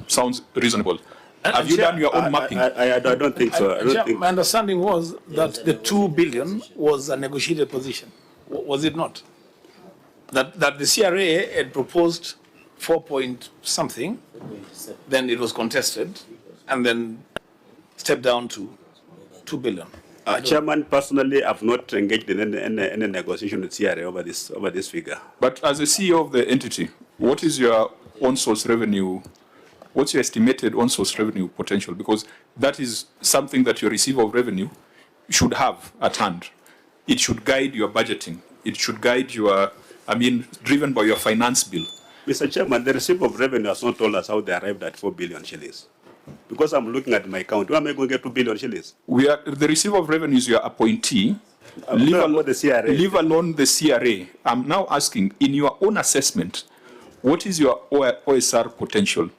Sounds reasonable. Have you done your own mapping? I don't think so. I don't think. My understanding was that the 2 billion was a negotiated position. Was it not? That the CRA had proposed 4 point something, then it was contested, and then stepped down to 2 billion. Chairman, personally, I've not engaged in any negotiation with CRA over this figure. But as a CEO of the entity, what is your on-source revenue? What's your estimated on-source revenue potential? Because that is something that your receiver of revenue should have at hand. It should guide your budgeting. It should guide your, driven by your finance bill. Mr. Chairman, the receiver of revenue has not told us how they arrived at 4 billion shillings. Because I'm looking at my account, where am I going to get 2 billion shillings? The receiver of revenue is your appointee. Leave alone the CRA. Leave alone the CRA. I'm now asking, in your own assessment, what is your OSR potential?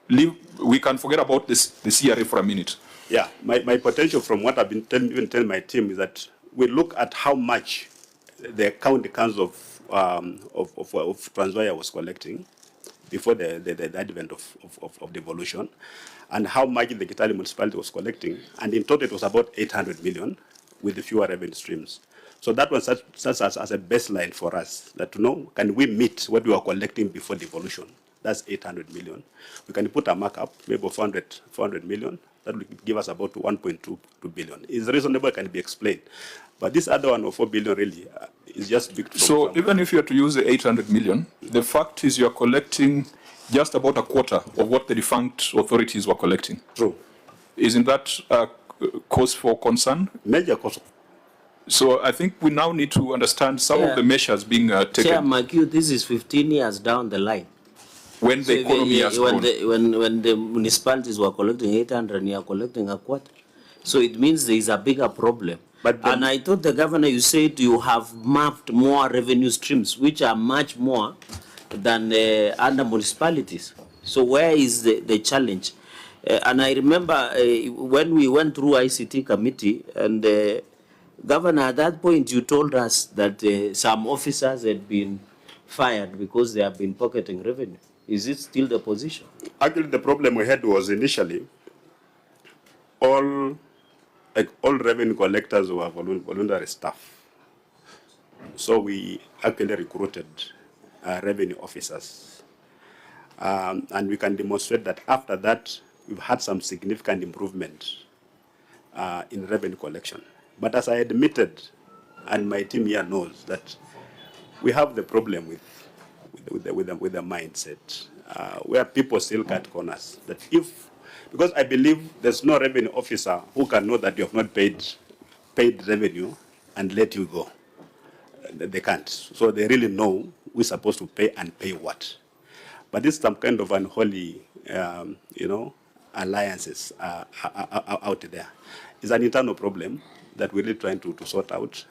We can forget about the CRA for a minute. Yeah, my potential from what I've been telling my team is that we look at how much the county council of Trans Nzoia was collecting before the advent of devolution, and how much the Kitale municipality was collecting, and in total it was about 800 million with the fewer revenue streams. So that was such as a baseline for us, that to know, can we meet what we were collecting before devolution? That's 800 million. We can put a markup, maybe 400 million. That will give us about 1.2 billion. It's reasonable, can be explained. But this other one of 4 billion really is just big. So even if you are to use the 800 million, the fact is you're collecting just about a quarter of what the defunct authorities were collecting. True. Isn't that a cause for concern? Major cause. So I think we now need to understand some of the measures being taken. Chair Makiu, this is 15 years down the line. When the economy has grown. When the municipalities were collecting 800 and you are collecting a quarter. So it means there is a bigger problem. And I thought the governor, you said you have mapped more revenue streams, which are much more than under municipalities. So where is the challenge? And I remember when we went through ICT committee, and Governor, at that point you told us that some officers had been fired because they have been pocketing revenue. Is it still the position? Actually, the problem we had was initially all revenue collectors were voluntary staff. So we actually recruited revenue officers. And we can demonstrate that after that, we've had some significant improvement in revenue collection. But as I admitted, and my team here knows, that we have the problem with the mindset, where people still cut corners. That because I believe there's no revenue officer who can know that you have not paid revenue and let you go. They can't. So they really know we're supposed to pay and pay what. But this is some kind of unholy, alliances out there. It's an internal problem that we're really trying to sort out.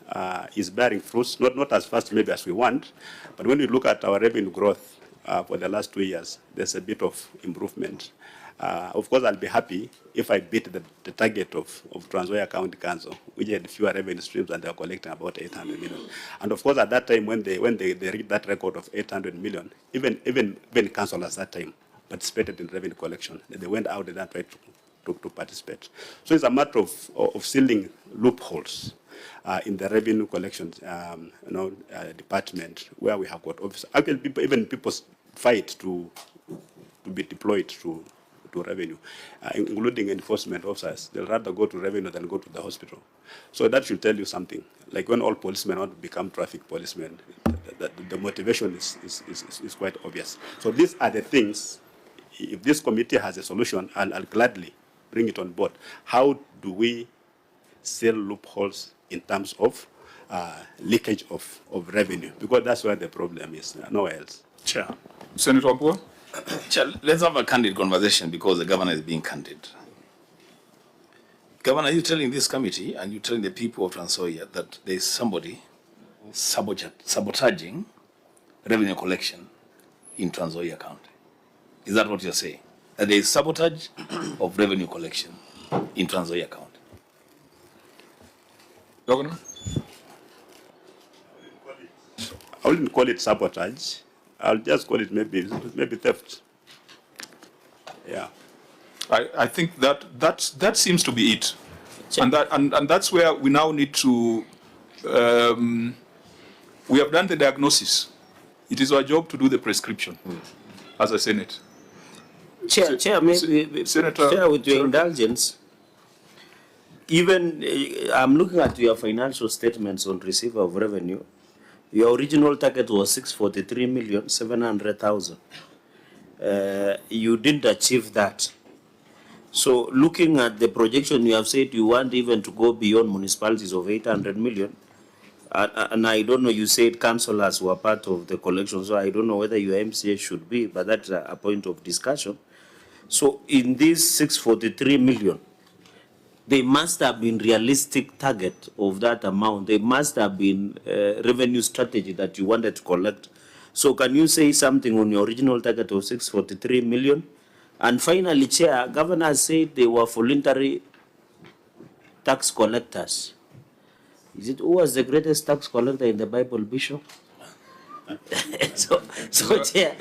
Is bearing fruits, not as fast maybe as we want, but when we look at our revenue growth for the last 2 years, there's a bit of improvement. Of course, I'll be happy if I beat the target of Trans Nzoia County Council, which had fewer revenue streams and they are collecting about 800 million. And of course, at that time, when they reached that record of 800 million, even councillors at that time participated in revenue collection. They went out and tried to participate. So it's a matter of sealing loopholes in the revenue collection department, where we have got officers. Actually, people fight to be deployed to revenue, including enforcement officers. They'll rather go to revenue than go to the hospital. So that should tell you something. Like when all policemen want to become traffic policemen, the motivation is quite obvious. So these are the things. If this committee has a solution, I'll gladly bring it on board. How do we seal loopholes in terms of leakage of revenue? Because that's where the problem is, nowhere else. Chair. Senator Ampua? Chair, let's have a candid conversation because the governor is being candid. Governor, you're telling this committee and you're telling the people of Trans Nzoia that there is somebody sabotaging revenue collection in Trans Nzoia County. Is that what you're saying? That there is sabotage of revenue collection in Trans Nzoia County? Governor? I wouldn't call it sabotage. I'll just call it maybe theft. Yeah. I think that seems to be it, and that's where we now need to. We have done the diagnosis. It is our job to do the prescription as a Senate. Chair, maybe, Senator, Chair, with your indulgence, even I'm looking at your financial statements on receiver of revenue. Your original target was 643,700,000. You didn't achieve that. So looking at the projection, you have said you want even to go beyond municipalities of 800 million. And I don't know, you said councillors were part of the collection, so I don't know whether your MCA should be, but that's a point of discussion. So in this 643 million, there must have been realistic target of that amount. There must have been revenue strategy that you wanted to collect. So can you say something on your original target of 643 million? And finally, Chair, Governor said they were voluntary tax collectors. Is it who was the greatest tax collector in the Bible, Bishop? so Chair,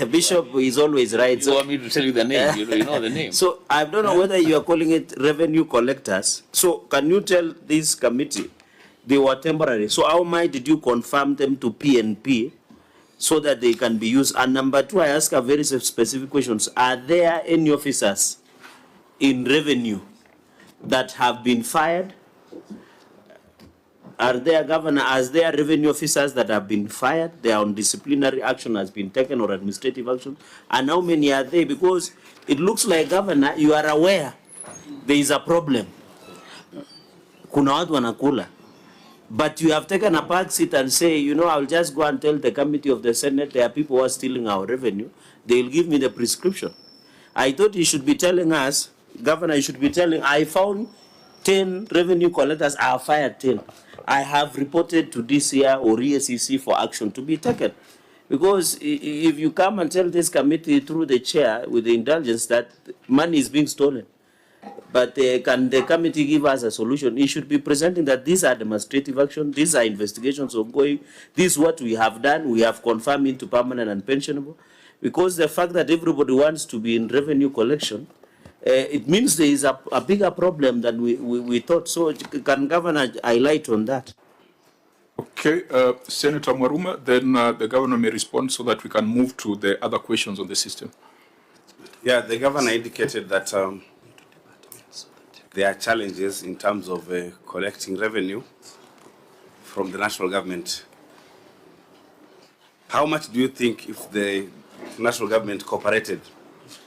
Bishop is always right. You want me to tell you the name? You know the name. So I don't know whether you are calling it revenue collectors. So can you tell this committee they were temporary? So how much did you confirm them to PNP so that they can be used? And number two, I ask a very specific questions. Are there any officers in revenue that have been fired? Are there, Governor, as there revenue officers that have been fired? They are on disciplinary action has been taken or administrative action? And how many are there? Because it looks like, Governor, you are aware there is a problem. Kuna watu wanakula. But you have taken a back seat and say, you know, I'll just go and tell the committee of the Senate there are people who are stealing our revenue. They'll give me the prescription. I thought you should be telling us, Governor, you should be telling, I found 10 revenue collectors, I have fired 10. I have reported to DCI or ESCC for action to be taken. Because if you come and tell this committee through the chair with the indulgence that money is being stolen, but can the committee give us a solution? It should be presenting that these are demonstrative action, these are investigations ongoing, this is what we have done, we have confirmed into permanent and pensionable. Because the fact that everybody wants to be in revenue collection, it means there is a bigger problem than we thought. So can Governor highlight on that? Okay, Senator Mwaruma, then the Governor may respond so that we can move to the other questions on the system. Yeah, the Governor indicated that there are challenges in terms of collecting revenue from the national government. How much do you think, if the national government cooperated,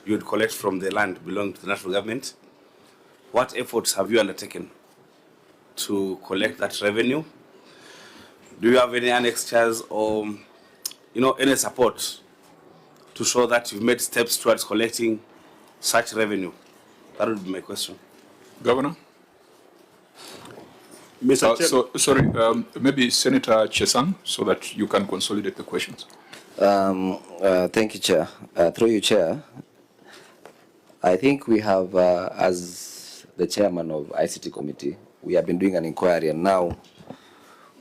you would collect from the land belonging to the national government? What efforts have you undertaken to collect that revenue? Do you have any annexures or, any support to show that you've made steps towards collecting such revenue? That would be my question. Governor? Mr. Sorry, maybe Senator Chesang, so that you can consolidate the questions. Thank you, Chair. Through you, Chair, I think we have, as the chairman of ICT committee, we have been doing an inquiry, and now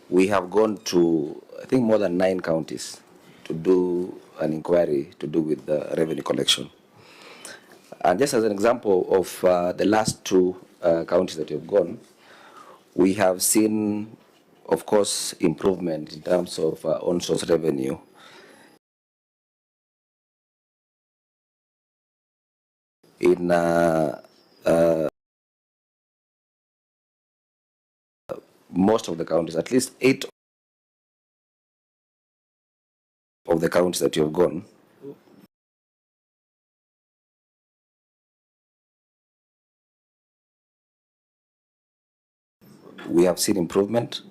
we have gone to, I think, more than 9 counties to do an inquiry to do with the revenue collection. And just as an example of the last 2 counties that have gone, we have seen, of course, improvement in terms of on-source revenue. In most of the counties, at least 8 of the counties that you have gone, we have seen improvement.